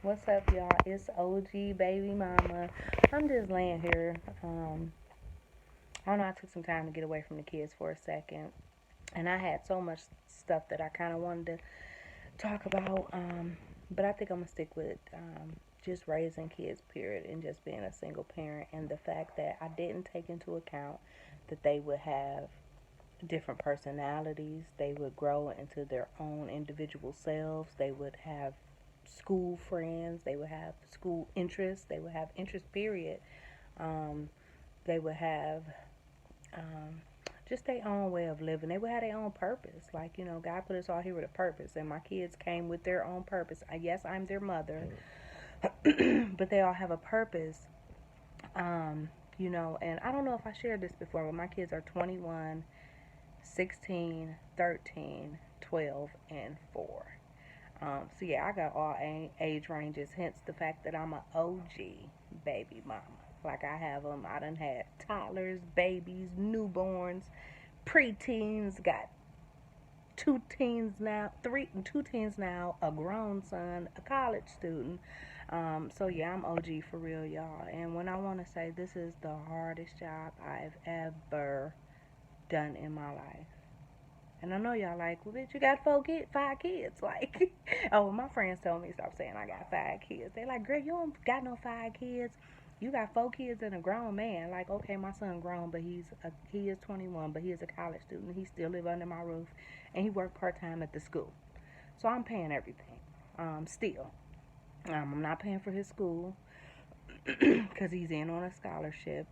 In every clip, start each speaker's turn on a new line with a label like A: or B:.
A: What's up, y'all? It's OG Baby Mama. I'm just laying here. I don't know, I took some time to get away from the kids for a second. And I had so much stuff that I kind of wanted to talk about. But I think I'm going to stick with just raising kids, period, and just being a single parent. And the fact that I didn't take into account that they would have different personalities. They would grow into their own individual selves. They would have school friends. They would have school interests. They would have interest, period. Um, they would have um, just their own way of living. They would have their own purpose. Like, God put us all here with a purpose. And my kids came with their own purpose. Yes, I'm their mother, but they all have a purpose. And I don't know if I shared this before, but my kids are 21, 16, 13, 12, and 4. So yeah, I got all age ranges, hence the fact that I'm a OG baby mama. Like I have them, I done had toddlers, babies, newborns, preteens, got two teens now, a grown son, a college student. So yeah, I'm OG for real, y'all. And when I want to say this is the hardest job I've ever done in my life. And I know y'all like, well, bitch, you got 5 kids. Like, oh, my friends told me stop saying I got 5 kids. They like, girl, you don't got no 5 kids. You got 4 kids and a grown man. Like, okay, my son grown, but he is 21, but he is a college student. He still live under my roof, and he work part time at the school. So I'm paying everything. Still, I'm not paying for his school because he's in on a scholarship.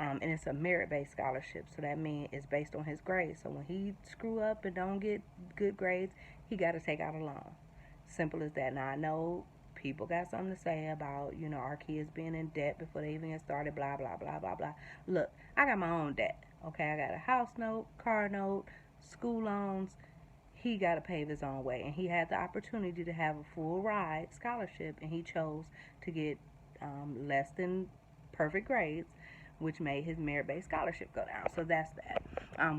A: And it's a merit-based scholarship, so that means it's based on his grades. So when he screw up and don't get good grades, he got to take out a loan. Simple as that. Now I know people got something to say about our kids being in debt before they even get started. Blah blah blah blah blah. Look, I got my own debt. Okay, I got a house note, car note, school loans. He got to pave his own way, and he had the opportunity to have a full ride scholarship, and he chose to get less than perfect grades, which made his merit-based scholarship go down. So that's that.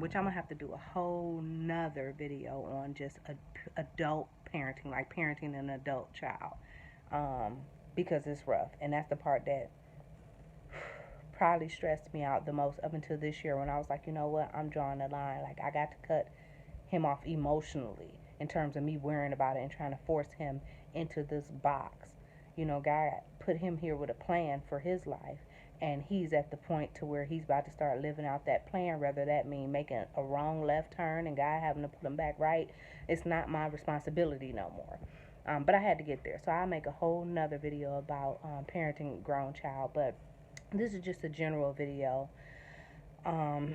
A: Which I'm gonna have to do a whole nother video on just adult parenting, like parenting an adult child, um, because it's rough, and that's the part that probably stressed me out the most up until this year when I was like, you know what, I'm drawing the line. Like I got to cut him off emotionally in terms of me worrying about it and trying to force him into this box. God put him here with a plan for his life, and he's at the point to where he's about to start living out that plan, whether that mean making a wrong left turn and God having to put him back right. It's not my responsibility no more. But I had to get there, so I'll make a whole nother video about parenting a grown child. But this is just a general video. Um,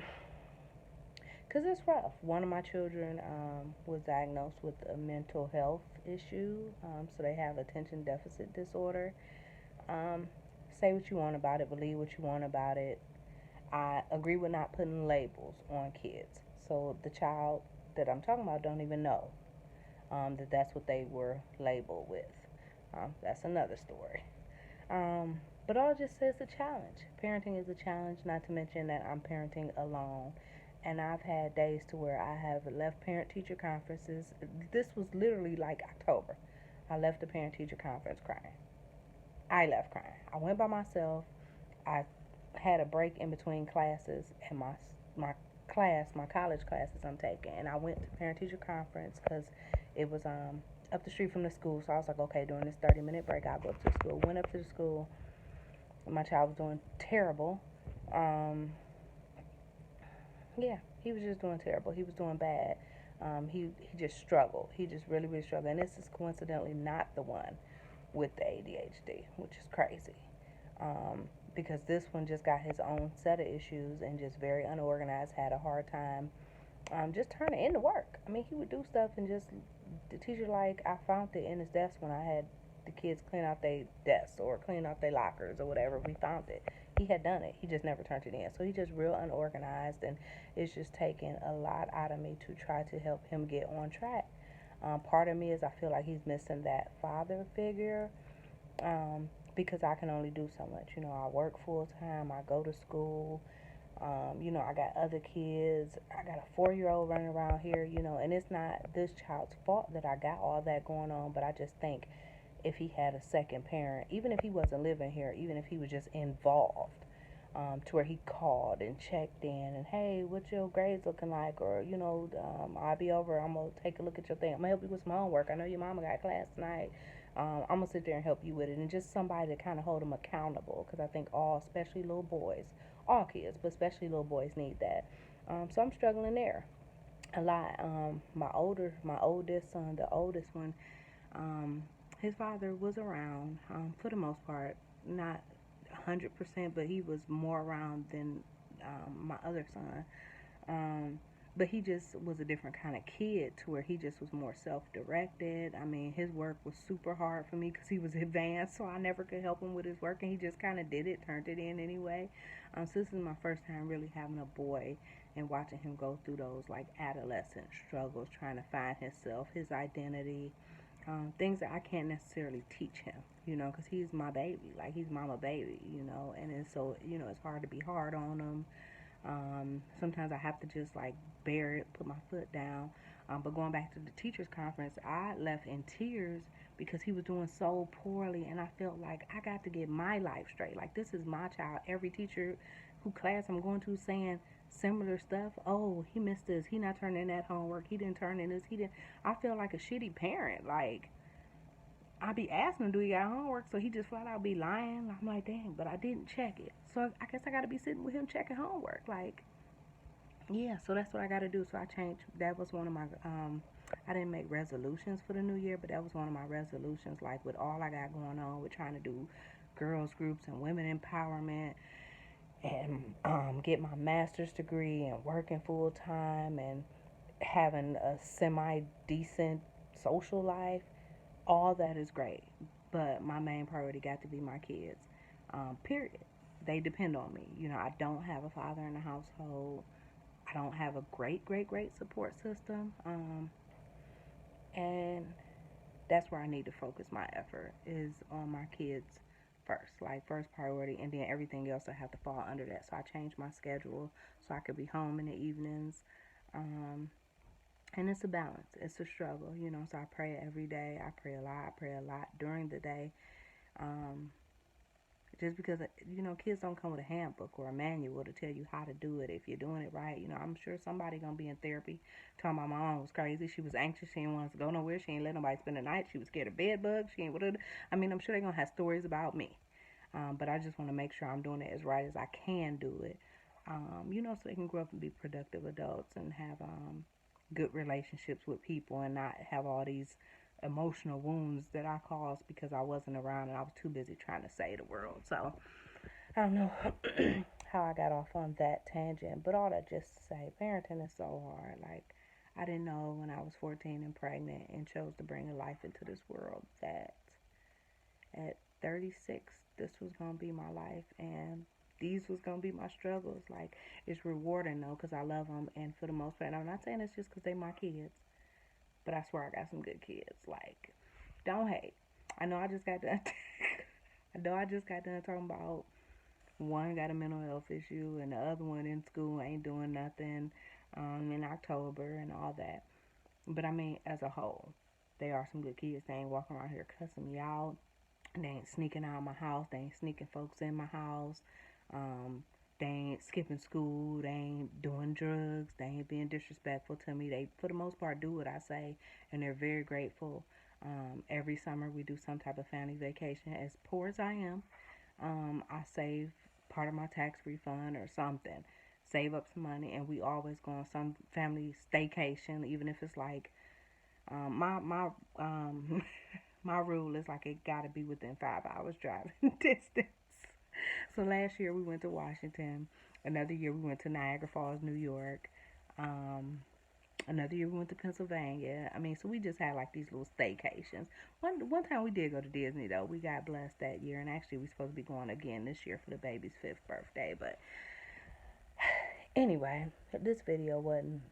A: Because it's rough. One of my children was diagnosed with a mental health issue, so they have attention deficit disorder. Um, say what you want about it, believe what you want about it. I agree with not putting labels on kids. So the child that I'm talking about don't even know that that's what they were labeled with. That's another story. But all just says a challenge. Parenting is a challenge, not to mention that I'm parenting alone. And I've had days to where I have left parent teacher conferences. This was literally like October. I left the parent teacher conference crying. I left crying. I went by myself. I had a break in between classes and my college classes I'm taking, and I went to parent teacher conference because it was up the street from the school. So I was like, okay, during this 30-minute break, I'll go up to the school. Went up to the school. My child was doing terrible. Um, yeah, he was just doing terrible. He was doing bad. He just struggled. He just really, really struggled. And this is coincidentally not the one with the ADHD, which is crazy. Um, because this one just got his own set of issues and just very unorganized, had a hard time just turning into work. I mean, he would do stuff and just, the teacher, like, I found it in his desk when I had the kids clean out their desks or clean out their lockers or whatever. We found it. He had done it. He just never turned it in. So he's just real unorganized, and it's just taking a lot out of me to try to help him get on track. Part of me is I feel like he's missing that father figure, because I can only do so much. I work full time, I go to school, I got other kids. I got a 4-year-old running around here, and it's not this child's fault that I got all that going on, but I just think if he had a second parent, even if he wasn't living here, even if he was just involved, to where he called and checked in and, hey, what's your grades looking like? Or, I'll be over, I'm going to take a look at your thing. I'm going to help you with some homework. I know your mama got class tonight. I'm going to sit there and help you with it. And just somebody to kind of hold them accountable, because I think especially little boys, all kids, but especially little boys need that. So I'm struggling there a lot. My oldest son, the oldest one, um, his father was around, for the most part, not 100%, but he was more around than my other son. Um, but he just was a different kind of kid, to where he just was more self-directed. I mean, his work was super hard for me because he was advanced, so I never could help him with his work, and he just kind of did it, turned it in anyway. So this is my first time really having a boy and watching him go through those like adolescent struggles, trying to find himself, his identity, things that I can't necessarily teach him, because he's my baby, like he's mama baby, and it's so, it's hard to be hard on him. Sometimes I have to just like bear it, put my foot down. But going back to the teachers conference, I left in tears because he was doing so poorly, and I felt like I got to get my life straight. Like, this is my child. Every teacher who class I'm going to saying similar stuff. Oh, he missed this. He not turning in that homework. He didn't turn in this. He didn't. I feel like a shitty parent. Like, I be asking him, do he got homework? So he just flat out be lying. I'm like, dang, but I didn't check it. So I guess I got to be sitting with him checking homework. Like, yeah, so that's what I got to do. So I changed. That was one of my, I didn't make resolutions for the new year, but that was one of my resolutions. Like, with all I got going on, with trying to do girls groups and women empowerment, and get my master's degree, and working full time, and having a semi decent social life. All that is great, but my main priority got to be my kids. Period. They depend on me. I don't have a father in the household. I don't have a great support system. And that's where I need to focus my effort, is on my kids first, like first priority, and then everything else I have to fall under that. So I changed my schedule so I could be home in the evenings. Um, and it's a balance. It's a struggle, So I pray every day. I pray a lot. I pray a lot during the day. Um, just because, kids don't come with a handbook or a manual to tell you how to do it. If you're doing it right, I'm sure somebody gonna be in therapy talking about my mom was crazy. She was anxious. She didn't want us to go nowhere. She ain't let nobody spend the night. She was scared of bed bugs. She ain't whatever. I mean, I'm sure they're gonna have stories about me. But I just want to make sure I'm doing it as right as I can do it. So they can grow up and be productive adults and have good relationships with people, and not have all these emotional wounds that I caused because I wasn't around and I was too busy trying to save the world. So I don't know how I got off on that tangent, but all that just to say, parenting is so hard. Like, I didn't know when I was 14 and pregnant and chose to bring a life into this world that at 36 this was gonna be my life, and these was gonna be my struggles. Like, it's rewarding though, because I love them, and for the most part, and I'm not saying it's just because they my kids, but I swear I got some good kids. Like, don't hate. I know I just got done. I know I just got done talking about one got a mental health issue and the other one in school ain't doing nothing, in October and all that. But I mean, as a whole, they are some good kids. They ain't walking around here cussing me out. They ain't sneaking out of my house. They ain't sneaking folks in my house. Um, they ain't skipping school. They ain't doing drugs. They ain't being disrespectful to me. They, for the most part, do what I say, and they're very grateful. Every summer we do some type of family vacation. As poor as I am, I save part of my tax refund or something, save up some money, and we always go on some family staycation, even if it's like, my my rule is like it gotta be within 5 hours driving distance. So last year we went to Washington. Another year we went to Niagara Falls, New York. Um, Another year we went to Pennsylvania. I mean, so we just had like these little staycations. One time we did go to Disney though. We got blessed that year, and actually we're supposed to be going again this year for the baby's 5th birthday. But anyway, this video wasn't.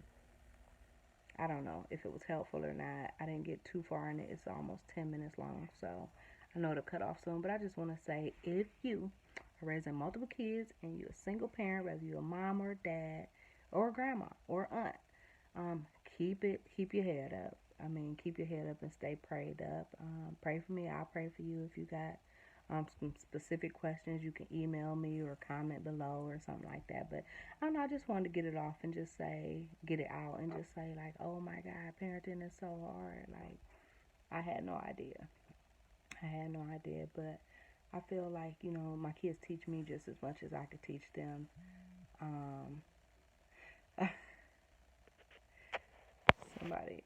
A: I don't know if it was helpful or not. I didn't get too far in it. It's almost 10 minutes long, so I know it'll cut off soon. But I just want to say, if you are raising multiple kids and you're a single parent, whether you're a mom or a dad or a grandma or aunt, keep your head up. I mean, keep your head up and stay prayed up. Pray for me. I'll pray for you. If you got some specific questions, you can email me or comment below or something like that. But I don't know, I just wanted to get it off and just say, get it out and just say, like, oh my God, parenting is so hard. Like, I had no idea. I had no idea. But I feel like, you know, my kids teach me just as much as I could teach them. Um, somebody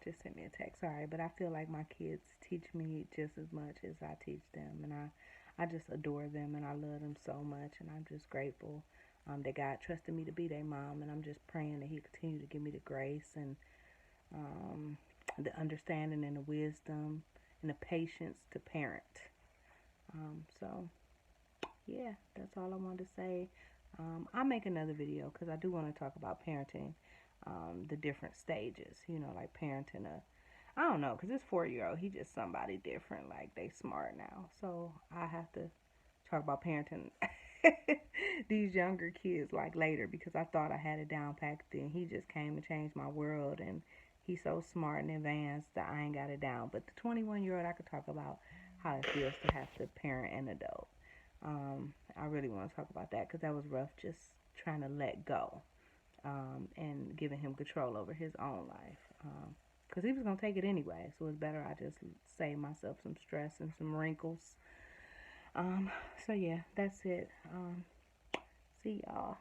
A: just sent me a text. Sorry, but I feel like my kids teach me just as much as I teach them, and I just adore them and I love them so much, and I'm just grateful that God trusted me to be their mom, and I'm just praying that He continue to give me the grace and um, the understanding and the wisdom and the patience to parent. So yeah, that's all I wanted to say. I'll make another video because I do want to talk about parenting, the different stages, you know, like parenting I don't know, because this 4-year-old, he just somebody different, like they smart now. So I have to talk about parenting these younger kids like later because I thought I had it down packed then. He just came and changed my world and he's so smart and advanced that I ain't got it down. But the 21-year-old, I could talk about how it feels to have to parent an adult. I really want to talk about that because that was rough, just trying to let go and giving him control over his own life. Because he was going to take it anyway, so it's better I just save myself some stress and some wrinkles. So yeah, that's it. See y'all.